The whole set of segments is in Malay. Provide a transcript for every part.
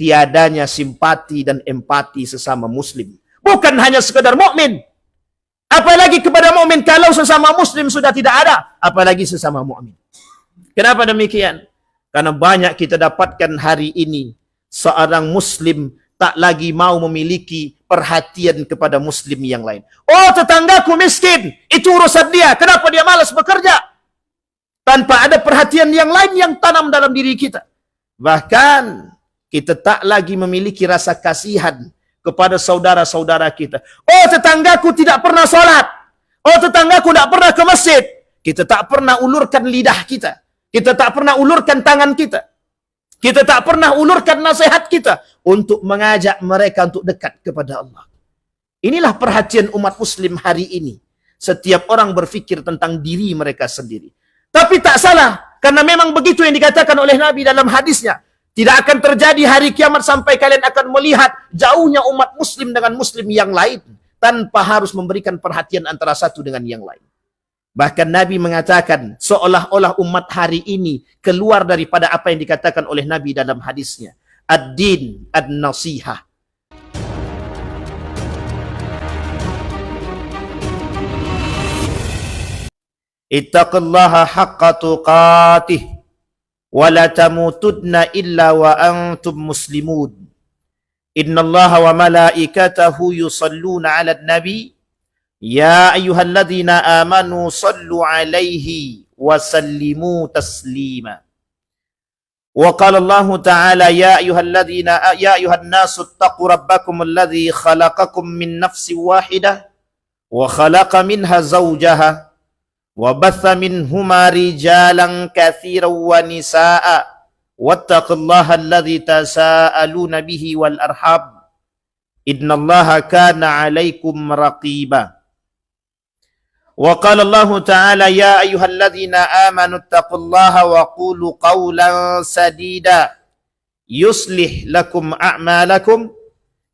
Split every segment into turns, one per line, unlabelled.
tiadanya simpati dan empati sesama muslim. Bukan hanya sekedar mukmin, apalagi kepada mukmin. Kalau sesama muslim sudah tidak ada, apalagi sesama mukmin. Kenapa demikian? Karena banyak kita dapatkan hari ini seorang muslim tak lagi mau memiliki perhatian kepada muslim yang lain. Oh, tetanggaku miskin, itu urusan dia. Kenapa dia malas bekerja? Tanpa ada perhatian yang lain yang tanam dalam diri kita. Bahkan kita tak lagi memiliki rasa kasihan kepada saudara-saudara kita. Oh, tetanggaku tidak pernah sholat. Oh, tetanggaku tidak pernah ke masjid. Kita tak pernah ulurkan lidah kita. Kita tak pernah ulurkan tangan kita. Kita tak pernah ulurkan nasihat kita untuk mengajak mereka untuk dekat kepada Allah. Inilah perhatian umat muslim hari ini. Setiap orang berfikir tentang diri mereka sendiri. Tapi tak salah, karena memang begitu yang dikatakan oleh Nabi dalam hadisnya. Tidak akan terjadi hari kiamat sampai kalian akan melihat jauhnya umat muslim dengan muslim yang lain, tanpa harus memberikan perhatian antara satu dengan yang lain. Bahkan Nabi mengatakan seolah-olah umat hari ini keluar daripada apa yang dikatakan oleh Nabi dalam hadisnya. Ad-din ad-nasihah. Ittaqullaha haqqa tuqatih wa la tamutunna illa wa antum muslimun. Innallaha wa malaikatahu yusalluna 'alan nabi ya ayyuhalladzina amanu sallu 'alaihi wa sallimu taslima. Wa qala Allah ta'ala ya ayyuhan nasu ittaqu rabbakum alladzi khalaqakum min nafsin wahidah wa khalaqa minha zawjaha wa batha minhuma rijalan katsiran wa nisaa'a wattaqullaha alladzi tasaaluna bihi wal arham innallaha kana 'alaikum raqiba. Wa qala Allah ta'ala ya ayyuhalladzina amanu ittaqullaha wa qulu qawlan sadida yuslih lakum a'malakum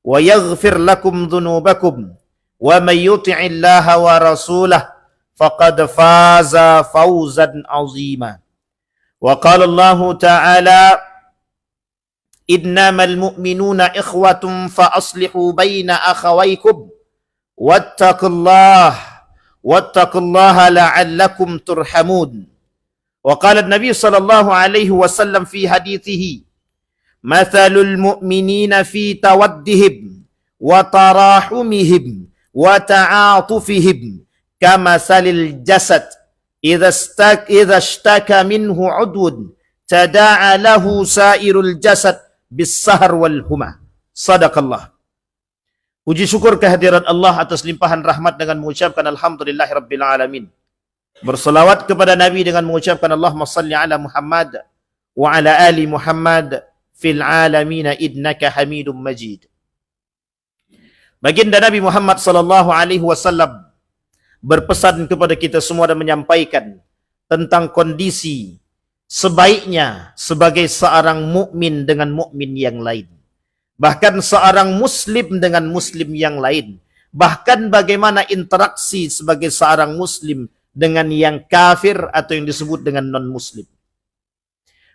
wa yaghfir lakum dhunubakum wa may yuti'illaha wa rasulahu faqad faza fawzan 'azima. Wa qala Allah ta'ala innamal mu'minuna ikhwatun fa aslihu baina akhawaykum wattaqullaha la'allakum turhamun. Wa qala an-nabiy sallallahu alaihi wasallam fi hadithihi mathalul mu'minina fi tawaddihim wa tarahumihim wa ta'atufihim kamathalil jasad idza ishtaka minhu 'udwun tada'a lahu sa'irul jasad bis-sahr wal huma. Sadaqallah. Puji syukur kehadirat Allah atas limpahan rahmat dengan mengucapkan alhamdulillahirabbil alamin. Berselawat kepada Nabi dengan mengucapkan Allahumma salli ala Muhammad wa ala ali Muhammad fil alamin innaka Hamidum Majid. Baginda Nabi Muhammad sallallahu alaihi wasallam berpesan kepada kita semua dan menyampaikan tentang kondisi sebaiknya sebagai seorang mukmin dengan mukmin yang lain. Bahkan seorang muslim dengan muslim yang lain. Bahkan bagaimana interaksi sebagai seorang muslim dengan yang kafir atau yang disebut dengan non-muslim.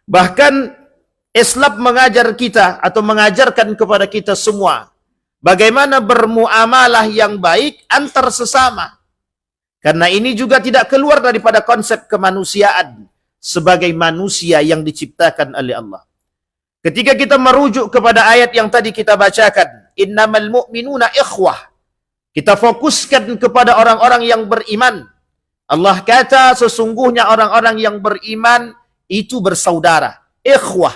Bahkan Islam mengajar kita atau mengajarkan kepada kita semua bagaimana bermuamalah yang baik antar sesama. Karena ini juga tidak keluar daripada konsep kemanusiaan sebagai manusia yang diciptakan oleh Allah. Ketika kita merujuk kepada ayat yang tadi kita bacakan, innamal mu'minuna ikhwah. Kita fokuskan kepada orang-orang yang beriman. Allah kata sesungguhnya orang-orang yang beriman itu bersaudara. Ikhwah.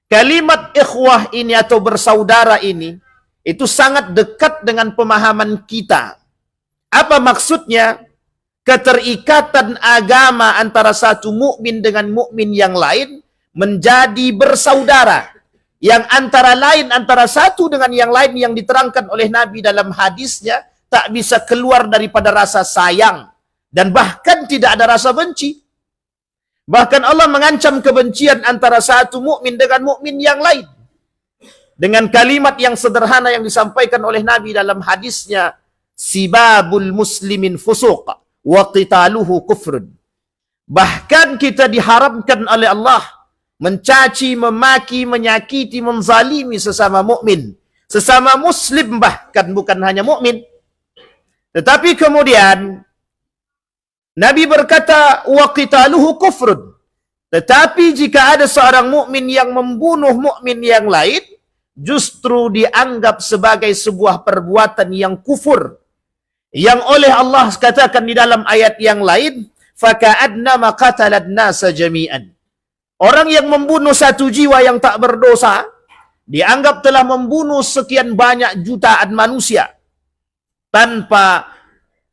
Kalimat ikhwah ini atau bersaudara ini, itu sangat dekat dengan pemahaman kita. Apa maksudnya? Keterikatan agama antara satu mukmin dengan mukmin yang lain menjadi bersaudara, yang antara lain antara satu dengan yang lain yang diterangkan oleh Nabi dalam hadisnya tak bisa keluar daripada rasa sayang dan bahkan tidak ada rasa benci. Bahkan Allah mengancam kebencian antara satu mukmin dengan mukmin yang lain dengan kalimat yang sederhana yang disampaikan oleh Nabi dalam hadisnya, sibabul muslimin fusuq wa qitaluhu kufrun. Bahkan kita diharamkan oleh Allah mencaci, memaki, menyakiti, menzalimi sesama mukmin, sesama muslim, bahkan bukan hanya mukmin. Tetapi kemudian Nabi berkata, wa qitaluhu kufrun. Tetapi jika ada seorang mukmin yang membunuh mukmin yang lain, justru dianggap sebagai sebuah perbuatan yang kufur. Yang oleh Allah katakan di dalam ayat yang lain, faka'annama qatalan nasa jami'an. Orang yang membunuh satu jiwa yang tak berdosa, dianggap telah membunuh sekian banyak jutaan manusia tanpa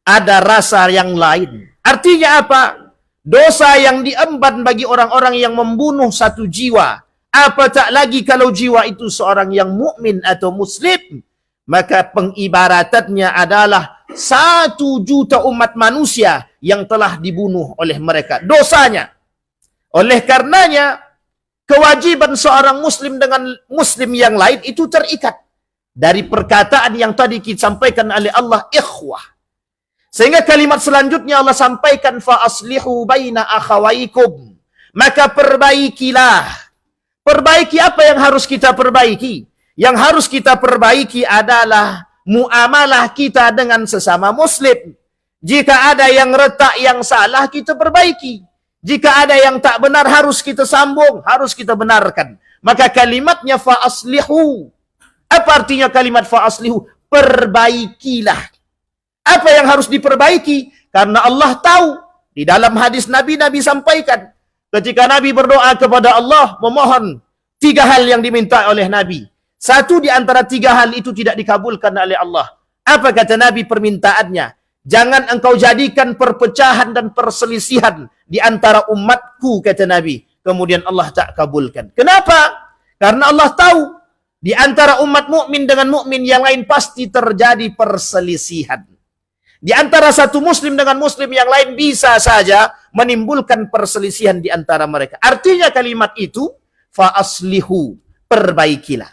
ada rasa yang lain. Artinya apa? Dosa yang diemban bagi orang-orang yang membunuh satu jiwa. Apa tak lagi kalau jiwa itu seorang yang mukmin atau muslim, maka pengibaratannya adalah 1 juta umat manusia yang telah dibunuh oleh mereka. Dosanya. Oleh karenanya, kewajiban seorang muslim dengan muslim yang lain itu terikat dari perkataan yang tadi kita sampaikan oleh Allah, ikhwah. Sehingga kalimat selanjutnya Allah sampaikan, fa aslihu baina akhawaikum. Maka perbaikilah. Perbaiki apa yang harus kita perbaiki? Yang harus kita perbaiki adalah muamalah kita dengan sesama muslim. Jika ada yang retak, yang salah, kita perbaiki. Jika ada yang tak benar, harus kita sambung, harus kita benarkan. Maka kalimatnya fa aslihu. Apa artinya kalimat fa aslihu? Perbaikilah. Apa yang harus diperbaiki? Karena Allah tahu. Di dalam hadis Nabi sampaikan. Ketika Nabi berdoa kepada Allah, memohon 3 hal yang diminta oleh Nabi. 1 di antara 3 hal itu tidak dikabulkan oleh Allah. Apa kata Nabi permintaannya? Jangan engkau jadikan perpecahan dan perselisihan di antara umatku, kata Nabi. Kemudian Allah tak kabulkan. Kenapa? Karena Allah tahu di antara umat mukmin dengan mukmin yang lain pasti terjadi perselisihan. Di antara satu muslim dengan muslim yang lain bisa saja menimbulkan perselisihan di antara mereka. Artinya kalimat itu, fa aslihu, perbaikilah.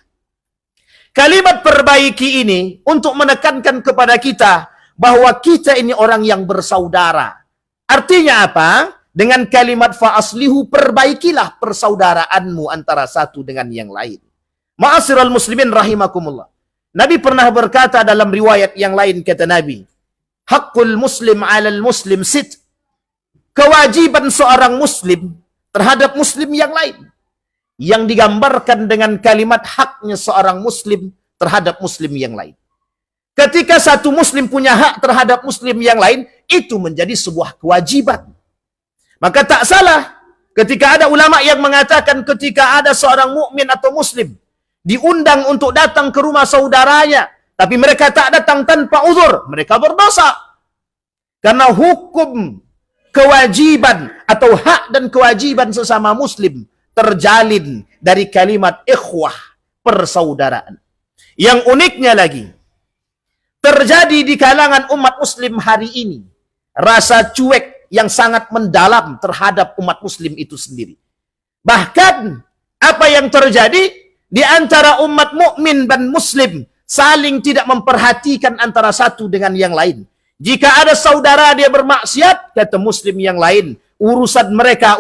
Kalimat perbaiki ini untuk menekankan kepada kita bahwa kita ini orang yang bersaudara. Artinya apa? Dengan kalimat fa aslihu, perbaikilah persaudaraanmu antara satu dengan yang lain. Ma'asyiral muslimin rahimakumullah. Nabi pernah berkata dalam riwayat yang lain, kata Nabi, haqqul muslim 'alal muslim sit. Kewajiban seorang muslim terhadap muslim yang lain. Yang digambarkan dengan kalimat haknya seorang muslim terhadap muslim yang lain. Ketika satu muslim punya hak terhadap muslim yang lain, itu menjadi sebuah kewajiban. Maka tak salah ketika ada ulama yang mengatakan ketika ada seorang mukmin atau muslim diundang untuk datang ke rumah saudaranya, tapi mereka tak datang tanpa uzur, mereka berdosa. Karena hukum kewajiban atau hak dan kewajiban sesama muslim terjalin dari kalimat ikhwah, persaudaraan. Yang uniknya lagi, terjadi di kalangan umat muslim hari ini rasa cuek yang sangat mendalam terhadap umat muslim itu sendiri. Bahkan apa yang terjadi di antara umat mukmin dan muslim saling tidak memperhatikan antara satu dengan yang lain. Jika ada saudara dia bermaksiat, kata muslim yang lain, urusan mereka,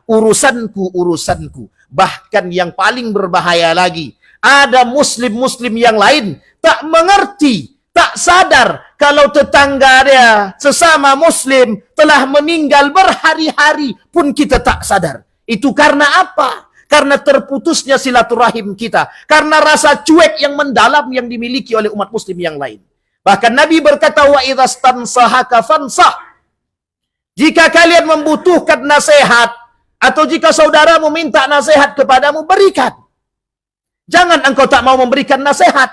urusanku. Bahkan yang paling berbahaya lagi, ada muslim-muslim yang lain tak mengerti, tak sadar kalau tetangga dia sesama muslim telah meninggal berhari-hari pun kita tak sadar. Itu karena apa? Karena terputusnya silaturahim kita. Karena rasa cuek yang mendalam yang dimiliki oleh umat muslim yang lain. Bahkan Nabi berkata, wa idza stansahaka fansah. Jika kalian membutuhkan nasihat, atau jika saudaramu minta nasihat kepadamu, berikan. Jangan engkau tak mau memberikan nasihat.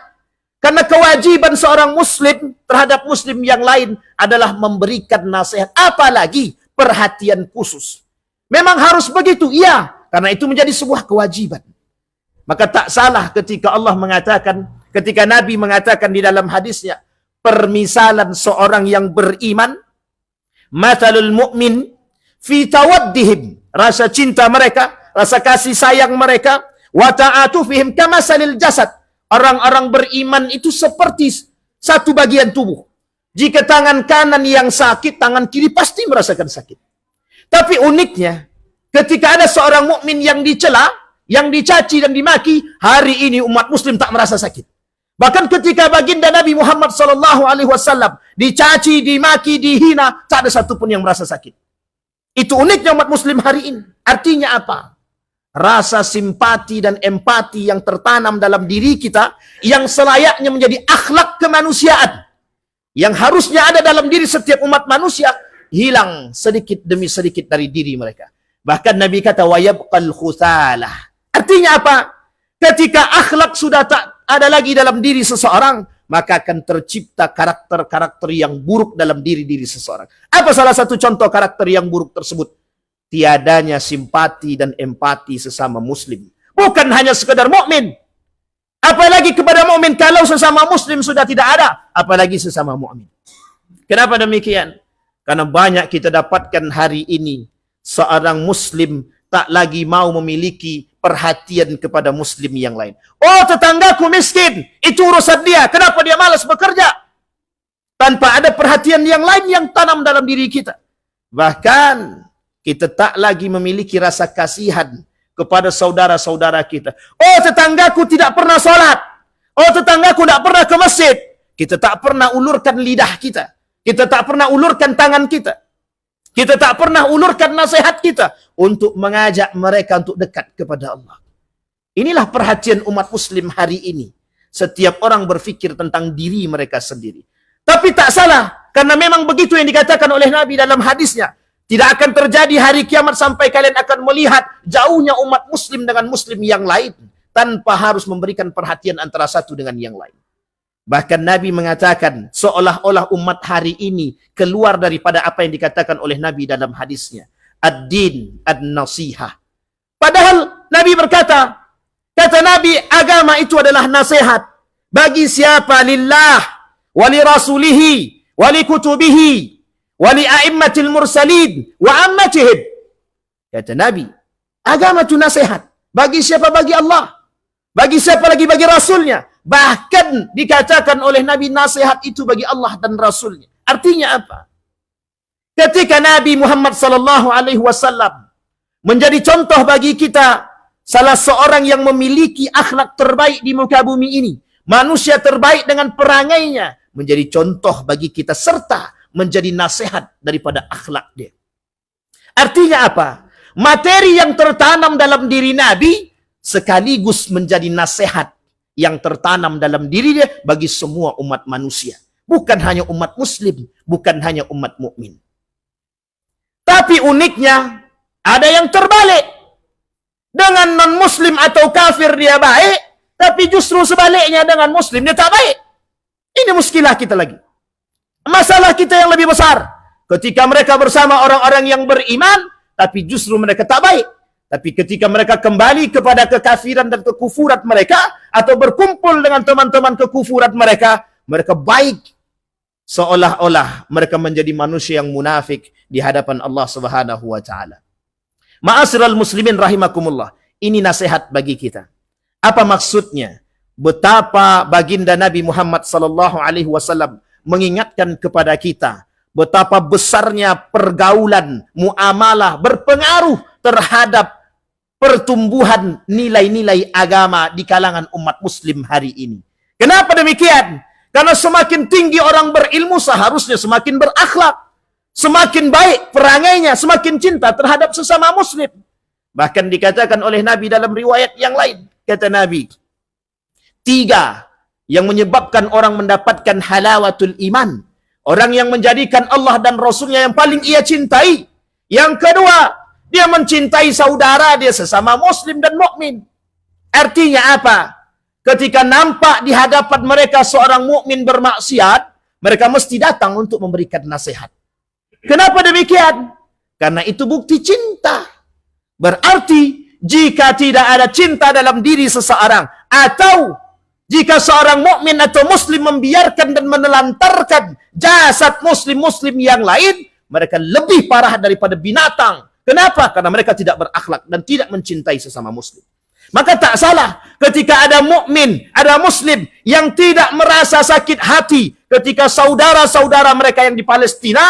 Karena kewajiban seorang muslim terhadap muslim yang lain adalah memberikan nasihat. Apalagi perhatian khusus. Memang harus begitu, iya. Karena itu menjadi sebuah kewajiban. Maka tak salah ketika Allah mengatakan, ketika Nabi mengatakan di dalam hadisnya, permisalan seorang yang beriman, mathalul mu'min fi tawaddihim, rasa cinta mereka, rasa kasih sayang mereka, wa ta'atufihim kamasalil jasad. Orang-orang beriman itu seperti satu bagian tubuh. Jika tangan kanan yang sakit, tangan kiri pasti merasakan sakit. Tapi uniknya, Ketika ada seorang mukmin yang dicela, yang dicaci dan dimaki, hari ini umat muslim tak merasa sakit. Bahkan ketika baginda Nabi Muhammad SAW dicaci, dimaki, dihina, tak ada satupun yang merasa sakit. Itu uniknya umat muslim hari ini. Artinya apa? Rasa simpati dan empati yang tertanam dalam diri kita, yang selayaknya menjadi akhlak kemanusiaan, yang harusnya ada dalam diri setiap umat manusia, hilang sedikit demi sedikit dari diri mereka. Bahkan Nabi kata, wayabqal khusalah. Artinya apa? Ketika akhlak sudah tak ada lagi dalam diri seseorang, maka akan tercipta karakter-karakter yang buruk dalam diri seseorang. Apa salah satu contoh karakter yang buruk tersebut? Tiadanya simpati dan empati sesama muslim. Bukan hanya sekedar mukmin. Apalagi kepada mukmin, kalau sesama muslim sudah tidak ada, apalagi sesama mukmin. Kenapa demikian? Karena banyak kita dapatkan hari ini seorang muslim tak lagi mau memiliki perhatian kepada muslim yang lain. Oh, tetanggaku miskin, itu urusan dia. Kenapa dia malas bekerja? Tanpa ada perhatian yang lain yang tanam dalam diri kita. Bahkan kita tak lagi memiliki rasa kasihan kepada saudara-saudara kita. Oh, tetanggaku tidak pernah sholat. Oh, tetanggaku tidak pernah ke masjid. Kita tak pernah ulurkan lidah kita. Kita tak pernah ulurkan tangan kita. Kita tak pernah ulurkan nasihat kita untuk mengajak mereka untuk dekat kepada Allah. Inilah perhatian umat muslim hari ini. Setiap orang berfikir tentang diri mereka sendiri. Tapi tak salah, karena memang begitu yang dikatakan oleh Nabi dalam hadisnya. Tidak akan terjadi hari kiamat sampai kalian akan melihat jauhnya umat muslim dengan muslim yang lain, tanpa harus memberikan perhatian antara satu dengan yang lain. Bahkan Nabi mengatakan seolah-olah umat hari ini keluar daripada apa yang dikatakan oleh Nabi dalam hadisnya. Ad-din ad-nasihah. Padahal Nabi berkata, kata Nabi, agama itu adalah nasihat. Bagi siapa? Lillah, wali rasulihi, wali kutubihi, wali a'immatil mursalin, wa ammatihim. Kata Nabi, agama itu nasihat. Bagi siapa? Bagi Allah. Bagi siapa lagi? Bagi Rasulnya. Bahkan dikatakan oleh Nabi, nasihat itu bagi Allah dan Rasulnya. Artinya apa? Ketika Nabi Muhammad SAW menjadi contoh bagi kita, salah seorang yang memiliki akhlak terbaik di muka bumi ini, manusia terbaik dengan perangainya, menjadi contoh bagi kita serta menjadi nasihat daripada akhlak dia. Artinya apa? Materi yang tertanam dalam diri Nabi sekaligus menjadi nasihat yang tertanam dalam diri dia bagi semua umat manusia. Bukan hanya umat muslim, bukan hanya umat mukmin. Tapi uniknya, ada yang terbalik. Dengan non-muslim atau kafir dia baik, tapi justru sebaliknya dengan muslim dia tak baik. Ini muskilah kita lagi. Masalah kita yang lebih besar. Ketika mereka bersama orang-orang yang beriman, tapi justru mereka tak baik. Tapi ketika mereka kembali kepada kekafiran dan kekufuran mereka, atau berkumpul dengan teman-teman kekufuran mereka, mereka baik. Seolah-olah mereka menjadi manusia yang munafik di hadapan Allah Subhanahu wa Ta'ala. Ma'asyiral muslimin rahimakumullah. Ini nasihat bagi kita. Apa maksudnya? Betapa baginda Nabi Muhammad SAW mengingatkan kepada kita betapa besarnya pergaulan, muamalah berpengaruh terhadap pertumbuhan nilai-nilai agama di kalangan umat muslim hari ini. Kenapa demikian? Karena semakin tinggi orang berilmu, seharusnya semakin berakhlak, semakin baik perangainya, semakin cinta terhadap sesama muslim. Bahkan dikatakan oleh Nabi dalam riwayat yang lain, kata Nabi, 3 yang menyebabkan orang mendapatkan halawatul iman. Orang yang menjadikan Allah dan Rasulnya yang paling ia cintai. Yang kedua, dia mencintai saudara dia sesama muslim dan mukmin. Artinya apa? Ketika nampak di hadapan mereka seorang mukmin bermaksiat, mereka mesti datang untuk memberikan nasihat. Kenapa demikian? Karena itu bukti cinta. Berarti jika tidak ada cinta dalam diri seseorang, atau jika seorang mukmin atau muslim membiarkan dan menelantarkan jasad muslim-muslim yang lain, mereka lebih parah daripada binatang. Kenapa? Karena mereka tidak berakhlak dan tidak mencintai sesama muslim. Maka tak salah ketika ada mukmin, ada muslim yang tidak merasa sakit hati ketika saudara-saudara mereka yang di Palestina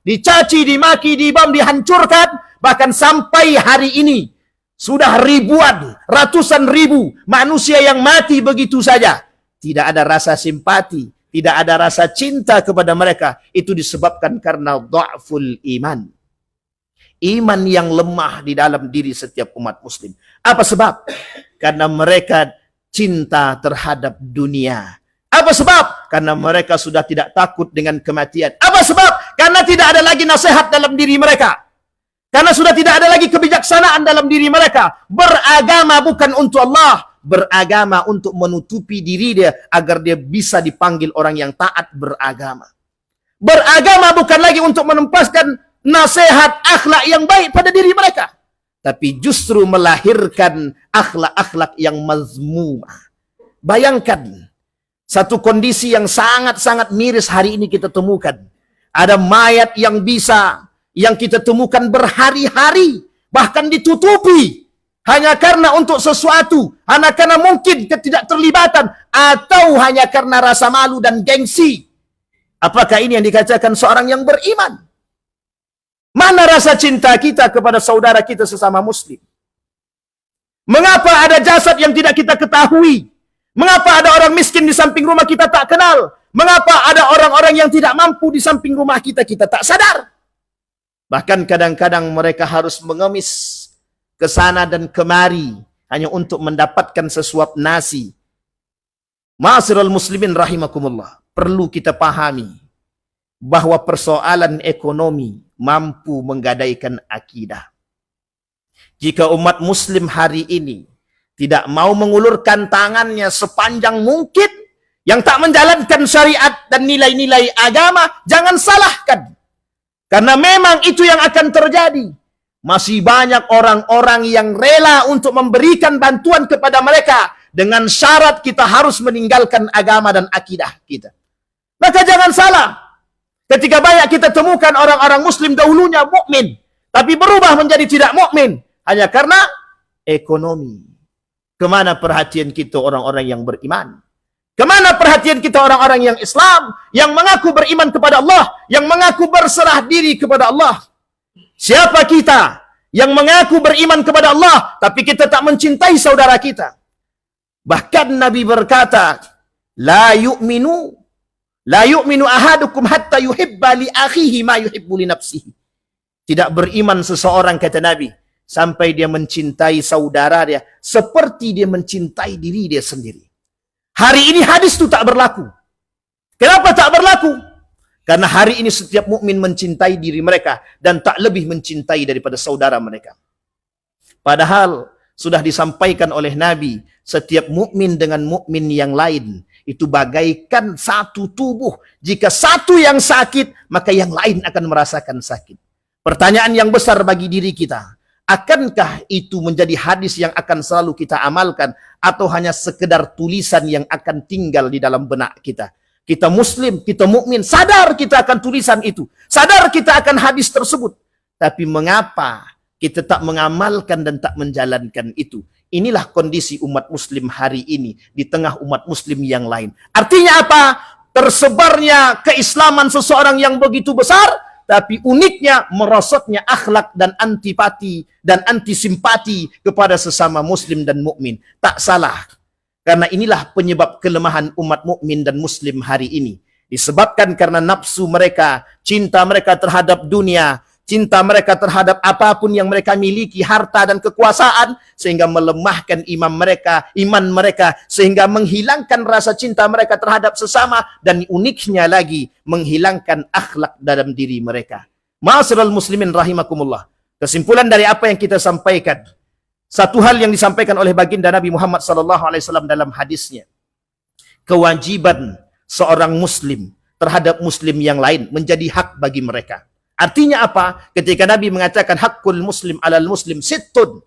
dicaci, dimaki, dibom, dihancurkan, Bahkan sampai hari ini sudah ribuan, ratusan ribu manusia yang mati begitu saja. Tidak ada rasa simpati, tidak ada rasa cinta kepada mereka. Itu disebabkan karena dha'ful iman. Iman yang lemah di dalam diri setiap umat muslim. Apa sebab? Karena mereka cinta terhadap dunia. Apa sebab? Karena mereka sudah tidak takut dengan kematian. Apa sebab? Karena tidak ada lagi nasihat dalam diri mereka. Karena sudah tidak ada lagi kebijaksanaan dalam diri mereka. Beragama bukan untuk Allah. Beragama untuk menutupi diri dia agar dia bisa dipanggil orang yang taat beragama. Beragama bukan lagi untuk menempaskan nasihat akhlak yang baik pada diri mereka. Tapi justru melahirkan akhlak-akhlak yang mazmumah. Bayangkan satu kondisi yang sangat-sangat miris hari ini kita temukan. Ada mayat yang kita temukan berhari-hari, bahkan ditutupi hanya karena untuk sesuatu, hanya karena mungkin ketidakterlibatan, atau hanya karena rasa malu dan gengsi. Apakah ini yang dikatakan seorang yang beriman? Mana rasa cinta kita kepada saudara kita sesama muslim? Mengapa ada jasad yang tidak kita ketahui? Mengapa ada orang miskin di samping rumah kita tak kenal? Mengapa ada orang-orang yang tidak mampu di samping rumah kita tak sadar? Bahkan kadang-kadang mereka harus mengemis ke sana dan kemari hanya untuk mendapatkan sesuap nasi. Ma'asyiral muslimin rahimakumullah. Perlu kita pahami bahwa persoalan ekonomi mampu menggadaikan akidah. Jika umat muslim hari ini tidak mau mengulurkan tangannya sepanjang mungkin yang tak menjalankan syariat dan nilai-nilai agama, jangan salahkan. Karena memang itu yang akan terjadi. Masih banyak orang-orang yang rela untuk memberikan bantuan kepada mereka dengan syarat kita harus meninggalkan agama dan akidah kita. Maka jangan salah. Ketika banyak kita temukan orang-orang muslim dahulunya mukmin, tapi berubah menjadi tidak mukmin hanya karena ekonomi. Kemana perhatian kita orang-orang yang beriman? Kemana perhatian kita orang-orang yang Islam, yang mengaku beriman kepada Allah, yang mengaku berserah diri kepada Allah? Siapa kita yang mengaku beriman kepada Allah, tapi kita tak mencintai saudara kita? Bahkan Nabi berkata, La yu'minu ahadukum hatta yuhibba li akhihi ma yuhibbu li nafsihi. Tidak beriman seseorang, kata Nabi, sampai dia mencintai saudara dia seperti dia mencintai diri dia sendiri. Hari ini hadis itu tak berlaku. Kenapa tak berlaku? Karena hari ini setiap mukmin mencintai diri mereka dan tak lebih mencintai daripada saudara mereka. Padahal sudah disampaikan oleh Nabi, setiap mukmin dengan mukmin yang lain itu bagaikan satu tubuh. Jika satu yang sakit, maka yang lain akan merasakan sakit. Pertanyaan yang besar bagi diri kita, akankah itu menjadi hadis yang akan selalu kita amalkan, atau hanya sekedar tulisan yang akan tinggal di dalam benak kita? Kita muslim, kita mukmin, sadar kita akan tulisan itu, sadar kita akan hadis tersebut. Tapi mengapa kita tak mengamalkan dan tak menjalankan itu? Inilah kondisi umat muslim hari ini di tengah umat muslim yang lain. Artinya apa? Tersebarnya keislaman seseorang yang begitu besar, tapi uniknya merosotnya akhlak dan antipati dan antisimpati kepada sesama muslim dan mukmin. Tak salah. Karena inilah penyebab kelemahan umat mukmin dan muslim hari ini. Disebabkan karena nafsu mereka, cinta mereka terhadap dunia, cinta mereka terhadap apapun yang mereka miliki, harta dan kekuasaan, sehingga melemahkan iman mereka, sehingga menghilangkan rasa cinta mereka terhadap sesama, dan uniknya lagi, menghilangkan akhlak dalam diri mereka. Ma'asyiral muslimin rahimakumullah. Kesimpulan dari apa yang kita sampaikan, satu hal yang disampaikan oleh baginda Nabi Muhammad SAW dalam hadisnya, kewajiban seorang muslim terhadap muslim yang lain menjadi hak bagi mereka. Artinya apa? Ketika Nabi mengatakan hakul muslim alal muslim sittun,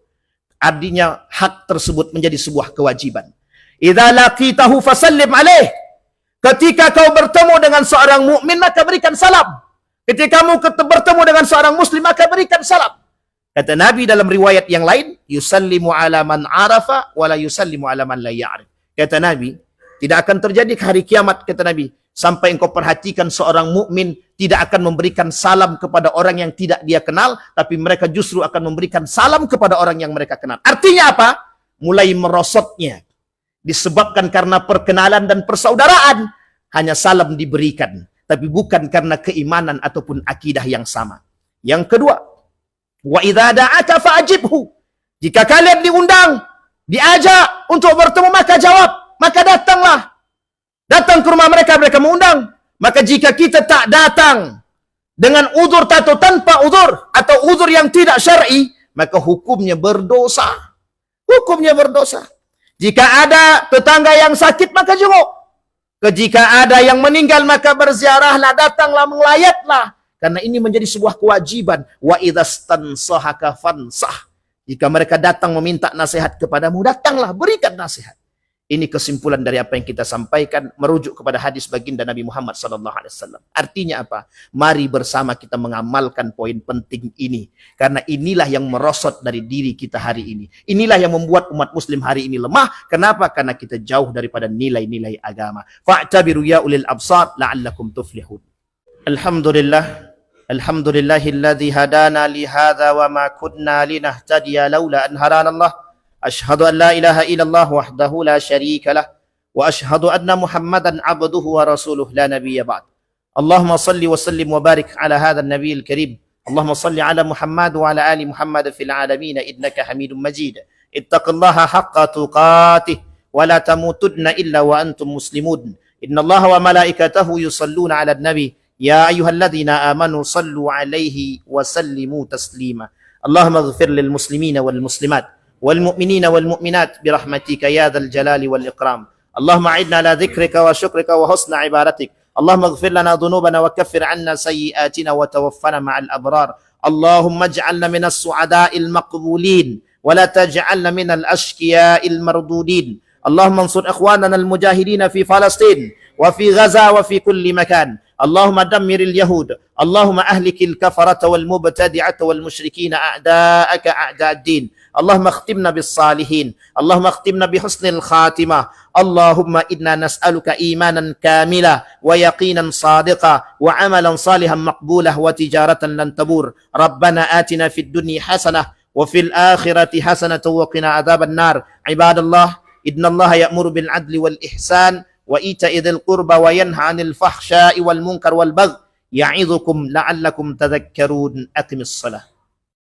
artinya hak tersebut menjadi sebuah kewajiban. Idza laqitahu fasallim alaih. Ketika kau bertemu dengan seorang mukmin, maka berikan salam. Ketika kamu bertemu dengan seorang muslim, maka berikan salam. Kata Nabi dalam riwayat yang lain, yusallimu ala man arafa wa la yusallimu ala man la ya'rif. Kata Nabi, Tidak akan terjadi hari kiamat, kata Nabi, sampai engkau perhatikan seorang mukmin tidak akan memberikan salam kepada orang yang tidak dia kenal, tapi mereka justru akan memberikan salam kepada orang yang mereka kenal. Artinya apa? Mulai merosotnya. Disebabkan karena perkenalan dan persaudaraan, hanya salam diberikan, tapi bukan karena keimanan ataupun akidah yang sama. Yang kedua, wa idza da'aka fa'ajibhu. Jika kalian diundang, diajak untuk bertemu, maka jawab, maka datanglah. Datang ke rumah mereka, mereka mengundang. Maka jika kita tak datang dengan uzur atau tanpa uzur, atau uzur yang tidak syar'i, maka hukumnya berdosa. Hukumnya berdosa. Jika ada tetangga yang sakit, maka jenguk. Jika ada yang meninggal, maka berziarahlah, datanglah, melayatlah. Karena ini menjadi sebuah kewajiban. Wa idzastansahaka fansah. Jika mereka datang meminta nasihat kepadamu, datanglah, berikan nasihat. Ini kesimpulan dari apa yang kita sampaikan, merujuk kepada hadis baginda Nabi Muhammad SAW. Artinya apa? Mari bersama kita mengamalkan poin penting ini. Karena inilah yang merosot dari diri kita hari ini. Inilah yang membuat umat muslim hari ini lemah. Kenapa? Karena kita jauh daripada nilai-nilai agama. Fa'tabiru ya ulil absar la'allakum tuflihun. Alhamdulillah. Alhamdulillahilladzi hadana li hadza wa ma kunna linahtadiya laula an hadana Allah. أشهد أن لا إله إلا الله وحده لا شريك له وأشهد أن محمدا عبده ورسوله لا نبي بعد اللهم صل وسلم وبارك على هذا النبي الكريم اللهم صل على محمد وعلى آل محمد في العالمين إنك حميد مجيد اتق الله حق تقاته ولا تموتن إلا وأنتم مسلمون إن الله وملائكته يصلون على النبي يا أيها الذين آمنوا صلوا عليه وسلموا تسليما اللهم اغفر للمسلمين والمسلمات والمؤمنين والمؤمنات برحمتك يا ذا الجلال والإكرام اللهم أعنا على ذكرك وشكرك وحسن عبادتك اللهم اغفر لنا ذنوبنا وكفر عنا سيئاتنا وتوفنا مع الأبرار اللهم اجعلنا من السعداء المقبولين ولا تجعلنا من الأشقياء المردودين اللهم انصر إخواننا المجاهدين في فلسطين وفي غزة وفي كل مكان اللهم دمر اليهود اللهم أهلك الكفرة والمبتدعة والمشركين أعداءك أعداء الدين اللهم اختمنا بالصالحين اللهم اختمنا بحسن الخاتمة اللهم إنا نسألك إيمانا كاملا ويقينا صادقا وعملا صالحا مقبولا وتجارة لن تبور ربنا آتنا في الدنيا حسنة وفي الآخرة حسنة وقنا عذاب النار عباد الله إن الله يأمر بالعدل والإحسان وإيتاء ذي القربى وينهى عن الفحشاء والمنكر والبغي يعظكم لعلكم تذكرون أقم الصلاة